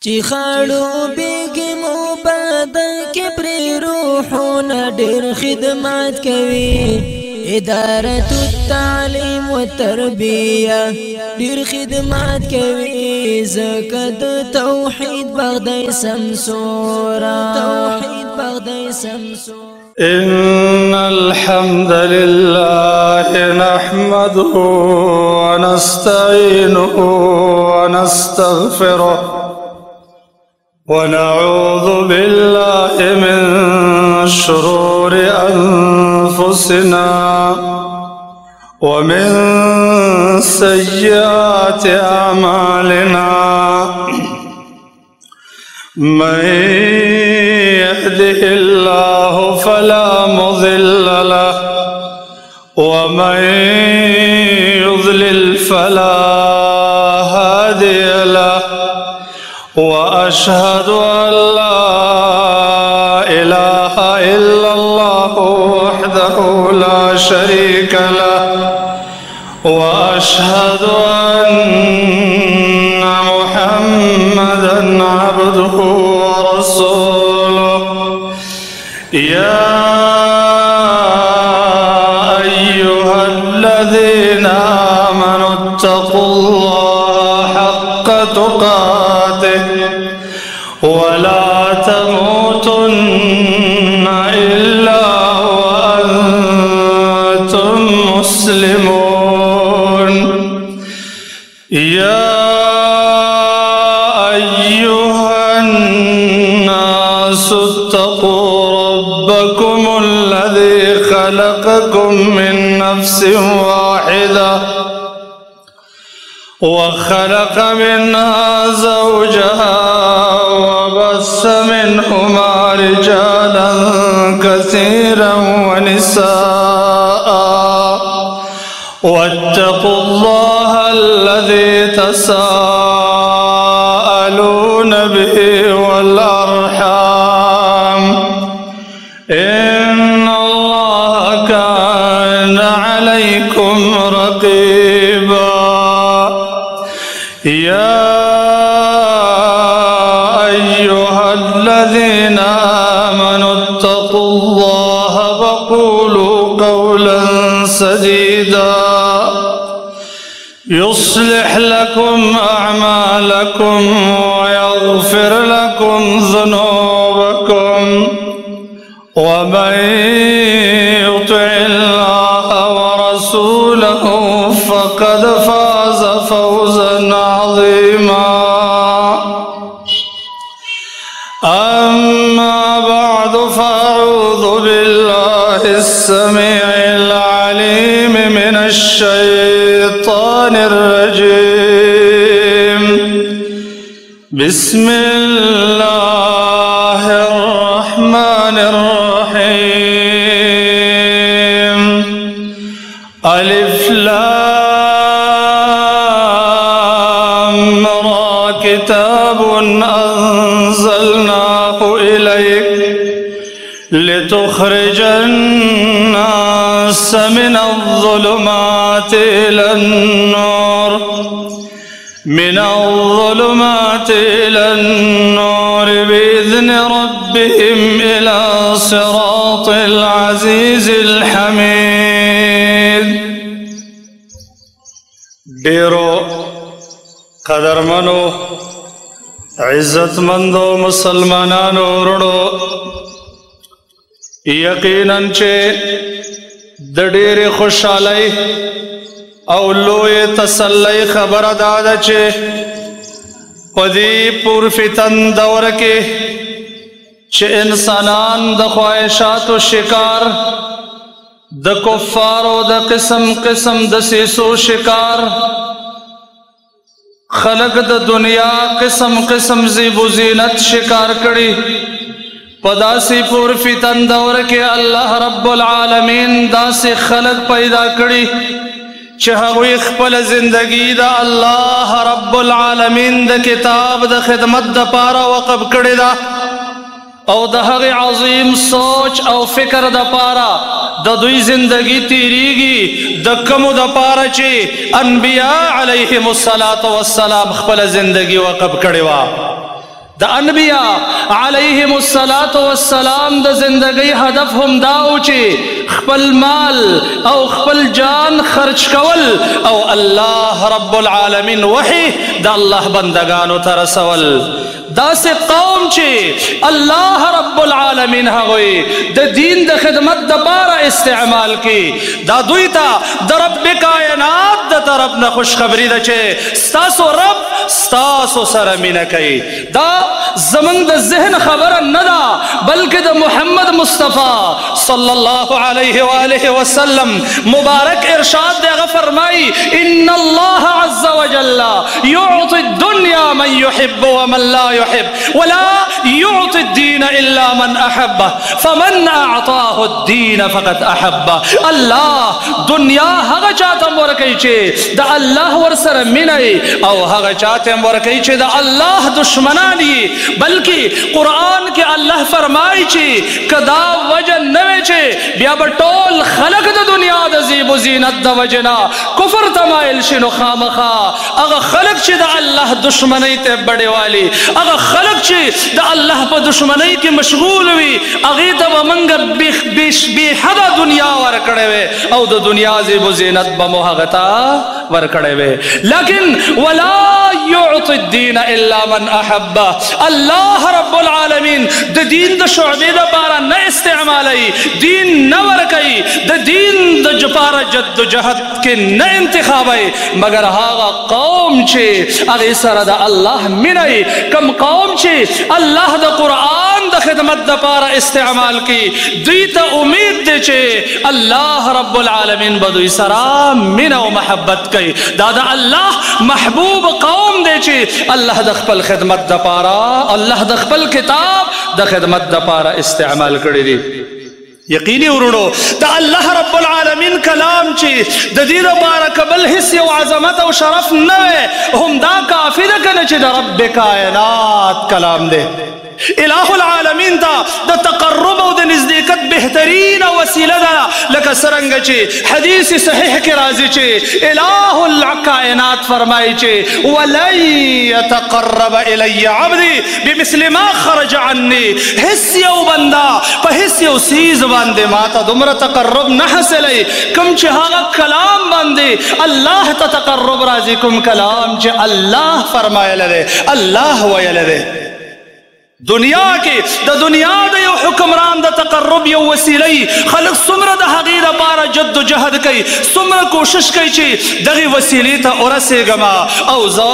چی خاڑو بیگی مبادن کی پری روحونا دیر خدمات کوي ادارة التعلیم و تربیه دیر خدمات کوي زکد توحید بغدای سمسورا إن الحمد لله نحمده ونستعينه ونستغفره ونعوذ بالله من شرور أنفسنا ومن سيئات أعمالنا من يهده الله فلا مضل له ومن يضلل فلا هادي له وأشهد أن لا إله إلا الله وحده لا شريك له وأشهد أن محمدا عبده ورسوله يا أيها الذين آمنوا اتقوا الله حق تقاته ولا تموتن إلا وأنتم مسلمون يا أيها الناس اتقوا ربكم الذي خلقكم من نفس واحدة وخلق منها زوجها وبث منهما رجالا كثيرا ونساء واتقوا الله الذي تساءلون به والأرحام إن الله كان عليكم رقيبا يا أيها الذين آمنوا اتقوا الله وقولوا قولا سديدا يصلح لكم أعمالكم ويغفر لكم ذنوبكم ومن يطع الله ورسوله فقد فاز فوزا عظيما أما بعد فأعوذ بالله السميع العليم من الشيطان الرجيم بسم الله الرحمن الرحيم ألف لام را كتاب أنزلناه إليك لتخرج الناس من الظلمات إلى النور بإذن ربهم إلى صراط العزيز الحميد ډیرو قدرمنو عزتمندو مسلمانانو ورونو یقینا چې د ډېرې خوشحالۍ او لوی تسلی خبره دا ده چې په دې پرفتن دور کې چې انسانان د خواهشاتو شکار د کفارو د قسم قسم دسیسو شکار خلق د دنیا قسم قسم زیب و زینت شکار کړي په داسې پرفتن دور کې الله رب العالمین داسې خلق پیدا کړي چې هغوی خپل زندگی د الله رب العالمین د کتاب د خدمت د پاره وقف کړي ده او د هغه عظیم سوچ او فکر د پاره د دوی زندگی تیریږي د کومو د پاره چې انبیاء علیهم الصلاة والسلام خپل زندگی وقف کړي وا د انبیاء علیهم السلام د زندگی هدف هم داو چې خپل مال او خپل جان خرج کول او الله رب العالمین وحی د الله بندگانو ته رسول. داسې قوم چې الله رب العالمین هغوی د دین د خدمت دپاره استعمال کی، دا دوی ته د رب کائنات د طرف نه خوشخبري ده چې ستاسو رب ستاسو سره مینه کوي. دا زمونږ د ذهن خبره نه ده بلکې د محمد مصطفی صلی الله علیه و آله وسلم مبارک ارشاد دی. هغه فرمایي ان الله عز وجل يعطي الدنيا من يحب ومن لا يحب ولا يعطي الدين الا من احبه فمن اعطاه الدين فقد احبه. الله دنیا هغه چاته ورکوي چې د الله ورسره مینه او هغه چاته ورکوي چې د الله دشمنان دي. بلکې قرآن کې الله فرمایي چې کدا وجه نه وي چې بیا به ټول خلق د دنیا د زیب و زینت د وجه نه کفر ته مایل شي، نو خامخا هغه خلق چې د الله دشمنۍ ته بډې والي، هغه خلق چې د الله په دشمنۍ کې مشغول وي، هغې ته به موږ بې حده دنیا ورکړې وې او د دنیا زیب و زینت به مو هغه ته ورکړې وې. لیکن ولا يعطي الدين الا من احبه. الله رب العالمین د دین د شعبې دپاره نه استعمالوي، دین نه ورکوي، د دین د جپاره جد و جهد کې نه انتخابوي مګر هغه قوم چې هغې سره د الله مینه، کم قوم چې الله د قرآن د خدمت دپاره استعمال کی، دوی ته امید دی چې الله رب العالمین به دوی سره مینه او محبت کوي. دا د الله محبوب قوم دی چې الله د خپل خدمت دپاره، الله د خپل کتاب د خدمت دپاره استعمال کړی دی. یقیني ورونو د الله رب العالمین کلام چې د دې لپاره قبل هیڅ یو عظمت او شرف نه وي، هم دا کافي ده که نه چې د رب کائنات کلام دی. الہ العالمین ته د تقرب او د نزدېکت بهترینه وسیله ده، لکه څرنګه چې حدیث صحیح کې راځي چې الہ الکائنات فرمایي چې ولن یتقرب الی عبدی بمثل ما خرج عني. هیڅ یو بنده په هیڅ یو څیز باندې ما ته دومره تقرب نه حاصلوي کوم چې هغه کلام باندې الله ته تقرب راځي، کوم کلام چې الله فرمایلی دی، الله ویلی دی. دنیا کې د دنیا د یو حکمران د تقرب یو وسیله خلق څومره د هغې لپاره جد و جهد کوي، څومره کوشش کوي چې دغې وسیلې ته ورسېږم او زه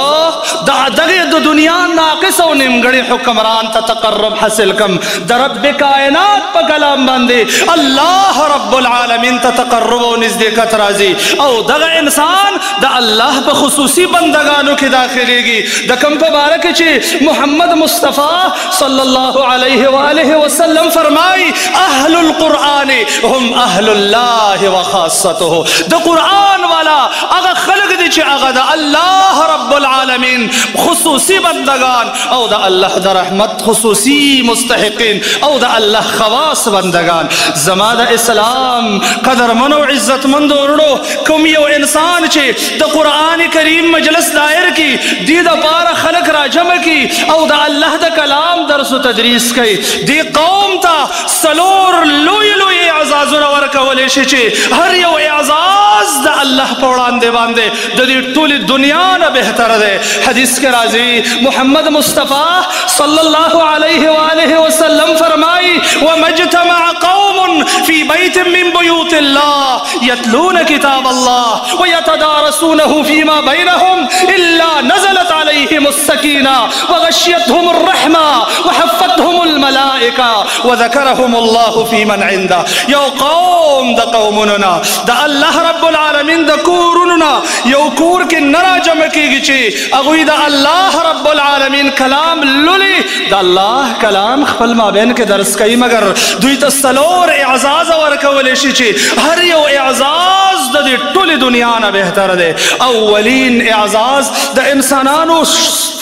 د دغې د دنیا ناقص او نیمګړي حکمران ته تقرب حاصل کم. د رب کائنات په کلام باندې الله رب العالمین ته تقرب او نزدېکت راځي او دغه انسان د الله په خصوصي بندگانو کې داخلېږي. د کوم په باره کې چې محمد مصطفی صلی الله علیه و آله وسلم فرمائی اہل القرآن هم اہل اللہ و خاصته. د قرآن والا اگا خلق دی چی اگا دا اللہ رب العالمین خصوصی بندگان او دا اللہ دا رحمت خصوصی مستحقین او دا اللہ خواص بندگان. زما دا اسلام قدر منو عزت مند ورڑو کم یو انسان چی دا قرآن کریم مجلس دائر کی دی دا پارا خلق را جمع کی او دا اللہ دا کلام درس و تدریس کئی، دی قوم تا سلور لوی لوی اعزازونه ورکولی شي چې هر یو اعزاز د الله په وړاندې باندې د دې ټولې دنیا نه بهتره دی. حدیث کې راځي محمد مصطفی صلی الله علیه و آله وسلم فرمائی وما اجتمع قوم فی بیت من بیوت اللہ یتلون کتاب اللہ ویتدارسونه فیما بینهم الا نزلت علیہم السکینہ وغشیتهم الرحمہ وحفتهم الملائکہ وذکرهم اللہ فی من عنده. یو قوم دا قوموننا دا اللہ رب العالمین دا کوروننا یو کور کی نرا جمع کی گی چی اگوی دا اللہ رب العالمین کلام لولی دا اللہ کلام خپل مابین کے درس کئی مگر دوی تسلور اعزاز ورکولی شی چی ہر یو اعزاز دا دی ٹولی دنیا نا بہتر دے. اولین اعزاز دا انسانانو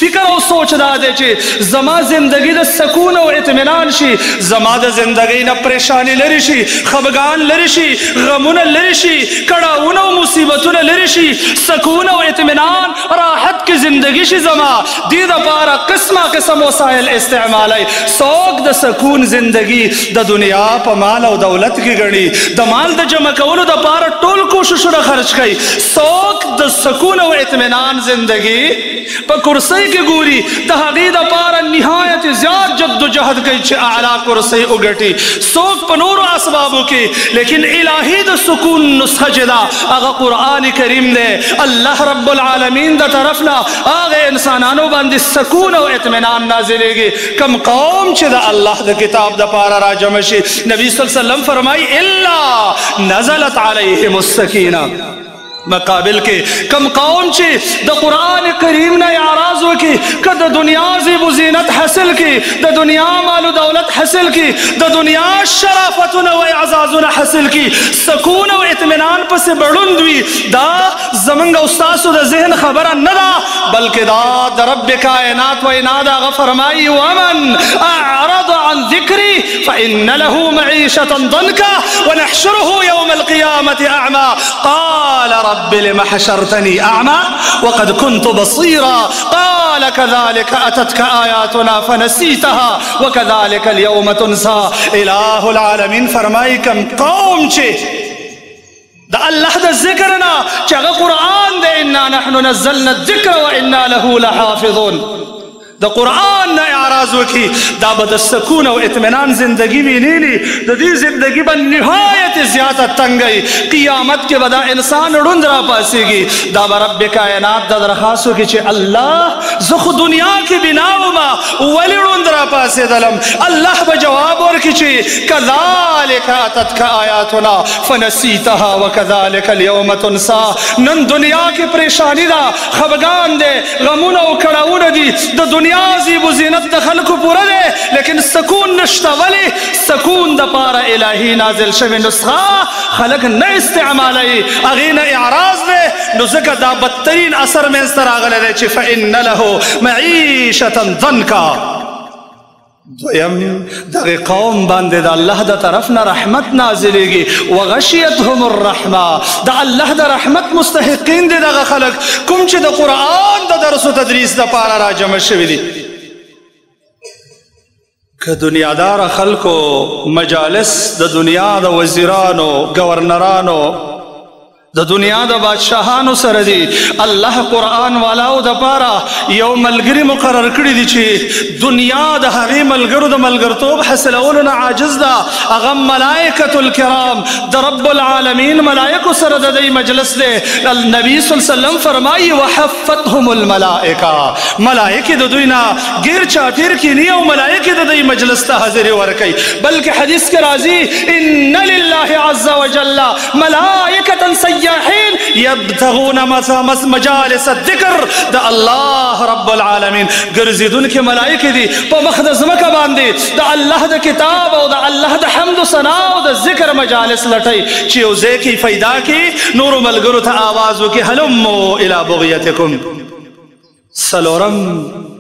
فکر و سوچ دا دے چی زما زندگی دا سکون و اطمینان شی، زما دا زندگی نا پریشانی لری شی، خبگان لری لري شي غمونه لري شي کړاوونه او مصیبتونه لري شي سکون او اطمینان راحت کی زندگی شي زما دې دپاره قسمه قسم وسایل استعمالوي څوک د سکون زندگی د دنیا په مال او دولت کې ګڼي د مال د جمع کولو دپاره ټول کوششونه خرچ کوي څوک د سکون او اطمینان زندگی په کرسۍ کې ګوري د هغې دپاره نهایت زیات جدوجهد کوي چې اعلی کرسۍ وګټي څوک په نورو اسبابو کې لیکن الهي د سکون نسخه چې ده هغه قرآن کریم دی الله رب العالمین د طرف نه هغه انسانانو باندې سکون او اطمینان نازلیږي کم قوم چې د الله د کتاب دپاره راجمع شي نبی صلی الله علیه وسلم فرمایي الا نزلت علیهم السکینه مقابل کې کم قوم چې د قرآن کریم نه اعراض وکړي که د دنیا زیب و زینت حاصل کړي د دنیا مال و دولت حاصل کړي د دنیا شرافتونه و اعزازونه حاصل کړي سکون او اطمینان پسې بړوند وي دا زمونږ او ستاسو د ذهن خبره نه ده بلکې دا د رب کائنات وینا ده هغه فرمایي ومن اعرض عن ذکري فإن له معیشة ضنکا ونحشره یوم القیامة اعمى قال رب لم حشرتني أعمى وقد كنت بصيرا قال كذلك أتتك آياتنا فنسيتها وكذلك اليوم تنسى إله العالمين فرمائي كم قوم دا الله دا ذكرنا چاگا قرآن دا إنا نحن نزلنا الذكر وإنا له لحافظون د قرآن نه اعراض وکړي دا به د سکون او اطمینان زندگی ویني د دې زندگی به نهایت زیاته تنګي قیامت کې به دا انسان ړوند راپاسېږي دا به رب کائنات د درخواست وکړي چې الله زه خو دنیا کې بنا ومه ولې ړوند راپاسېدلم الله به جواب ورکړي چې کذلک اتتک آیاتنا فنسیتها وکذلک اليوم تنسا نن دنیا کې پریشانی ده خفګان دی غمونه او کړاوونه دي د دنیا زیب و زینت د خلکو پوره دی لیکن سکون نشته ولې سکون د پاره الهي نازل شوی نسخه خلک نه استعمالوي هغې نه اعراض دی نو ځکه دا بدترین اثر منځته راغلی دی چې فإن له معیشة ضنکا دویم دغه قوم باندې د الله د طرف نه رحمت نازلیږي وغشیتهم الرحمه د الله د رحمت مستحقین دي دغه خلک کوم چې د قرآن د درس و تدریس دپاره راجمع شوي دي که دنیادار خلکو مجالس د دنیا د وزیرانو گورنرانو د دنیا د بادشاهانو سره دي الله قرآن والاو دپاره یو ملګري مقرر کړي دي چې دنیا د هغې ملګرو د ملګرتوب حاصلولو نه عاجز ده هغه ملائکة الکرام د رب العالمین ملائکو سره د دوی مجلس دی النبي صلی الله علیه وسلم فرمایي وحفتهم الملائکه ملائکې د دوی نه ګیر چاپیر کینی او ملائکې د دوی مجلس ته حاضري ورکوي بلکې حدیث کې راځي ان لله عز وجل ملائکة سیاحین یبتغون مجالس الذکر د الله رب العالمین ګرځېدونکې ملائکې دي په مخ د ځمکه باندې د الله د کتاب او د الله د حمد و ثنا او د ذکر مجالس لټوي چې یو ځای کې پیدا کړي نورو ملګرو ته آواز وکړي هلموا الی بغیتکم سلورم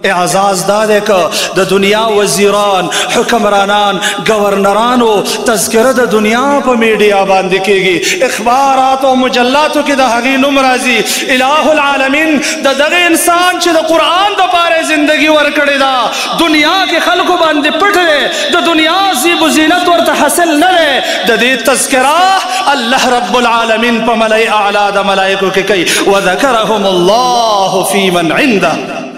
اعزاز داده که د دنیا وزیران حکمرانان گورنرانو تذکره د دنیا په میډیا باندې کېږي اخبارات او مجلاتو کې د هغې نوم راځي اله العالمین د دغه انسان چې د قرآن دپاره زندگی ورکړې ده دنیا کې خلکو باندې پټ دی د دنیا زیب و زینت ورته حاصل نه دی د دې تذکره الله رب العالمین په ملای اعلی د ملائکو کې کوي وذکرهم الله فی من عنده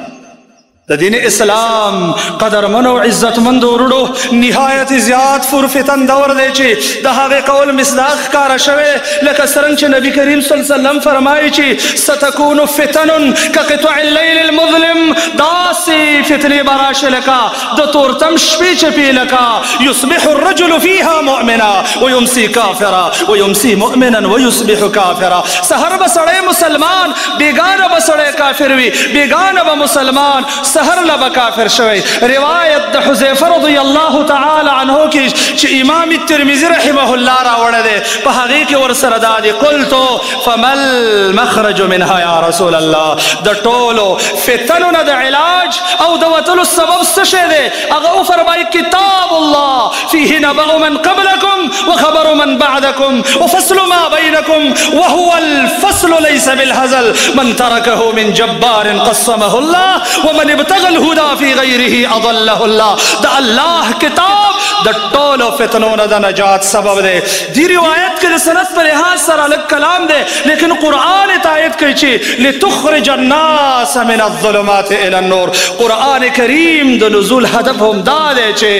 د دین اسلام قدرمن او عزتمند ورونو نهایت زیات فرفتن دور دی چې د هغې قول مصداق ښکاره شوی لکه څرنګه چې نبي کریم صلی الله علیه وسلم فرمایي چې ستکون فتن کقطع اللیل المظلم داسې فتنې به راشي لکه د تورتم شپې چپې لکه یصبح الرجل فیها مؤمنا ویمسی کافرا ویمسی مؤمنا ویصبح کافرا سحر به سړی مسلمان بیګانه به سړی کافر وي بیګانه به مسلمان سحر لبا کافر شوی روایت د حذیفه رضی الله تعالی عنه کې چې امام الترمذی رحمه الله راوړی دی په هغې کې ورسره دا دی قلتو فما المخرج منها یا رسول الله د ټولو فتنو نه د علاج او د وتلو سبب څه شی دی هغه وفرمایي کتاب الله فيه نبأ من قبلكم وخبر من بعدكم وفصل ما بينكم وهو الفصل ليس بالهزل من تركه من جبار قسمه الله ومن ابتغى الهدى في غيره أضله الله. دا الله کتاب دا ټولو فتنو نه د نجات سبب دی. دی روایت کې د سند په لحاظ سره لږ کلام دی لیکن قرآن تایید کوي چې لتخرج الناس من الظلمات الى النور. قرآن کریم د نزول هدف هم دا دی چې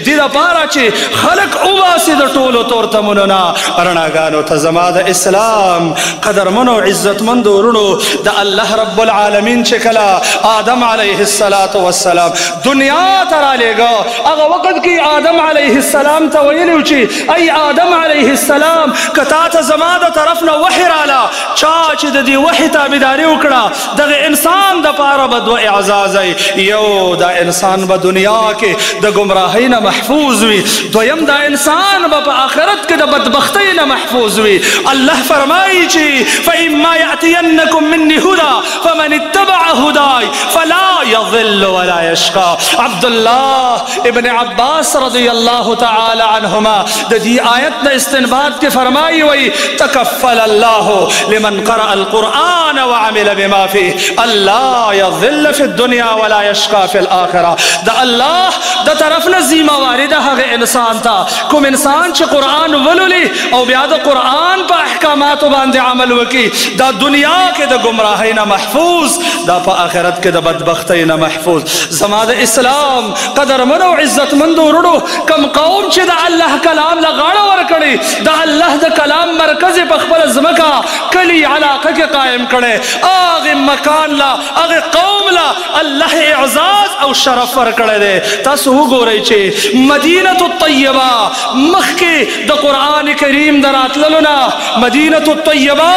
دې دپاره چې خلق وباسي د ټولو تورتمونو نه رڼاګانو ته. زما د اسلام قدرمنو عزتمندو ورونو د الله رب العالمین چې کله آدم علیه السلام دنیا ته رالیږه هغه وخت کې آدم علیه السلام ته ویلي چې ای آدم علیه السلام که تا ته زما د طرف نه وحی راله چا چې د دې وحی تابعداري وکړه دغه انسان دپاره به دوه اعزازی. یو دا انسان به دنیا کې د ګمراهۍ نه محفوظ وي، دویم دا انسان به په آخرت کې د بدبختۍ نه محفوظ وي. الله فرمایي چې فإما يأتينكم مني هدى فمن اتبع هداي فلا يضل ولا يشقى. عبدالله ابن عباس رضی اللہ تعالی عنہما د دې آیت نه استنباط کې فرمایي وي تکفل الله لمن قرأ القرآن وعمل بما فيه الله يضل في الدنيا ولا يشقى في الآخرة. د الله د طرف نه ذمہ واری ده هغه انسان ته کوم انسان چې قرآن ولولي او بیا د قرآن په احکاماتو باندې عمل وکړي دا دنیا کې د ګمراهۍ نه محفوظ، دا په آخرت کې د بدبختۍ نه محفوظ. زما د اسلام قدرمنو عزتمندو ورونو کم قوم چې د الله کلام له غاړه ورکړي د الله د کلام مرکز په خپل ځمکه کلی علاقه کې قایم کړي هغه مکان لا هغه قوم لا الله اعزاز او شرف ورکړی دی. تاسو وګورئ چې مدینة الطیبه مخکې د قرآن کریم د راتللو نه مدینة الطیبه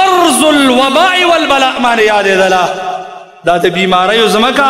ارض الوباء والبلاء باندې یادېدله. دا د بیماریو ځمکه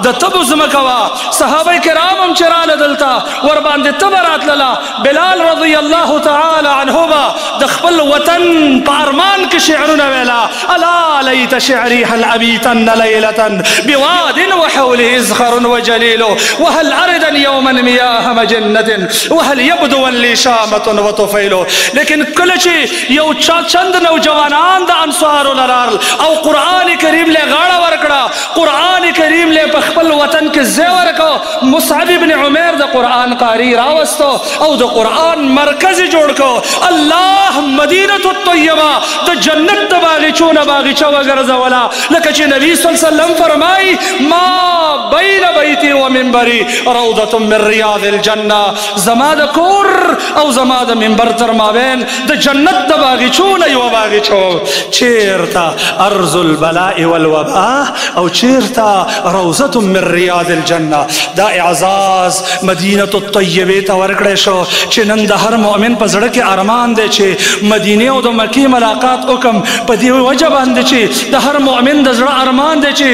د تبو ځمکه وه. صحابه کرام هم چې راله دلته ورباندې تبه راتلله. بلال رضی الله تعالی عنه به د خپل وطن په ارمان کې شعرونه ویله الا لیت شعری هل ابیتن لیلة بواد وحوله ازخر وجلیل وهل اردا یوما میاه مجنة وهل یبدو لی شامة وطفیل. لیکن کله چې یو چند نوجوانان د انصارو لرال او قرآن کریم له غاړه ورکړه قرآن کریم له په خپل وطن کې ځای ورکړو. مصعب ابن عمیر د قرآن قاری راوستو او د قرآن مرکز جوړ کړو. الله مدینة الطیبه د جنت د باغچو نه باغچه وګرځوله لکه چې نبی صلی الله علیه وسلم فرمایي ما بین بیتی و منبری روضة من ریاض الجنه. زما د کور او زما د منبر تر مابین د جنت د باغچو نه یوه باغچه چیرته ارض البلاء والوباء او چیرتا روضة من ریاض الجنه. دا اعزاز مدینة الطیبه ته ورکړی شو چې نن د هر مؤمن په زړه کې ارمان دی چې مدینه او د مکې ملاقات وکم. په دې وجه باندې چې د هر مؤمن د زړه ارمان دی چې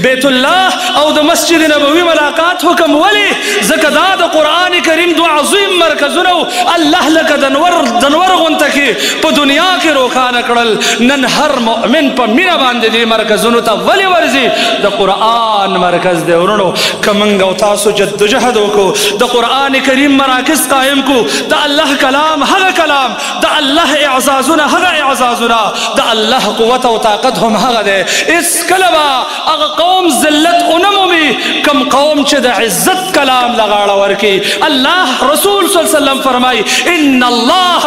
بیت الله او د مسجد نبوي ملاقات وکم. ولې ځکه دا د قرآن کریم دو عظیم مرکزونه الله لکه د نور غونته کې په دنیا کې روښانه کړل. نن هر مؤمن په مینه باندې دې مرکزونو ته ولې ورځي؟ د قرآن مرکز دی. ورونو که موږ او تاسو جدوجهد وکړو د قرآن کریم مراکز قایم کو د الله کلام هغه کلام د الله اعزازونه هغه اعزازونه د الله قوت او طاقت هم هغه دی. هېڅکله به هغه قوم ذلت ونه مومي کوم قوم چې د عزت کلام له غاړه ورکړي. الله رسول صلی الله علیه وسلم فرمایي ان الله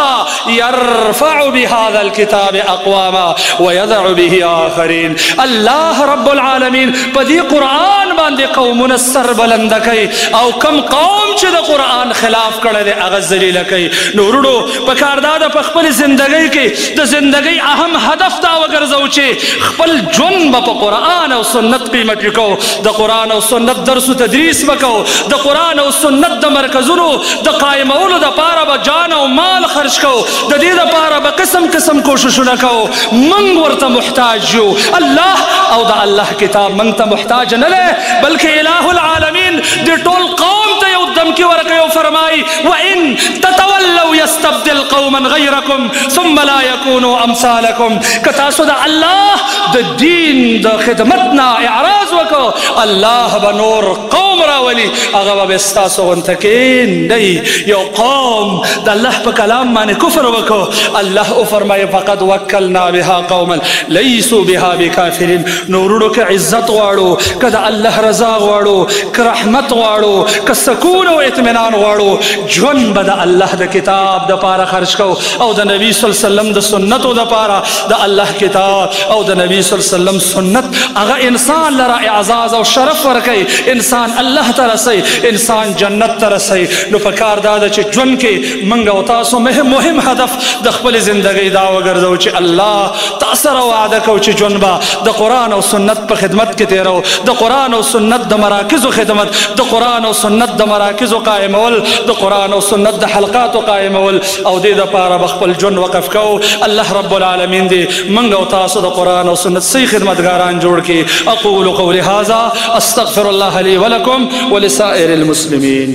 يرفع بهذا الكتاب اقواما ويضع به آخرین. الله رب العالمین په دې قرآن باندې قومونه سر بلنده کوي او کم قوم چې د قرآن خلاف کړی دی هغه ذلیله کوي. نو ورونو پکار دا ده په خپل زندګۍ کې د زندګۍ اهم هدف دا وګرځو چې خپل ژوند به په قرآن او سنت قیمت وکړو. د قرآن او سنت درس و تدریس وکړو. د قرآن او سنت د مرکزونو د قایمولو دپاره به جان او مال خرج کوو. د دې دپاره به قسم قسم کوششونه کوو. موږ ورته محتاج یو. الله او د الله کتاب موږ ته محتاج نه دی بلکې الہ العالمین د ټول قوم ته یو دمکې ورکوي او فرمایي وان تتولوا یستبدل قوم قوما غيركم ثم لا يكونوا امثالكم. کتاسو دا الله د دین د خدمتنا اعراض وکړو، الله به نور قوم راولي، هغه به ستاسو غونته کې نه یو قوم د الله په کلام باندې کفر وکړو. الله وفرمایي فقد وکلنا بها قوما ليسوا بها بکافرین. نورونو که عزت غواړو، که د الله رضا غواړو، که رحمت غواړو، که سکون او اطمینان غواړو، ژوند به د الله د کتاب د پاره خرج کو او د نبی صلی الله علیه وسلم د سنتو د پاره د الله کتاب او د نبی صلی الله علیه وسلم سنت هغه انسان لره اعزاز او شرف ورکوي، انسان الله ته رسوي، انسان جنت ته رسوي. نو په کار دا ده چې ژوند کې موږ او تاسو مهم هدف د خپل زندګۍ دا وګرځو چې الله تاسو سره وعده کوو چې ژوند به د قرآن او سنت په خدمت کې تېرو، د قرآن او سنت د مراکزو خدمت، د قرآن او سنت د مراکزو قائمول، د قرآن او سنت د حلقاتو قائمول، او دې دپاره به خپل ژوند وقف کوو. الله رب العالمین دې موږ او تاسو د قرآن او سنت صحیح خدمتګاران جوړ کړي. اقول قولي هذا استغفر الله لي ولكم ولسائر المسلمين.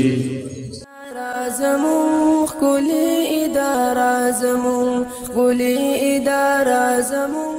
زمون خلی اداره زمون خلی اداره زمون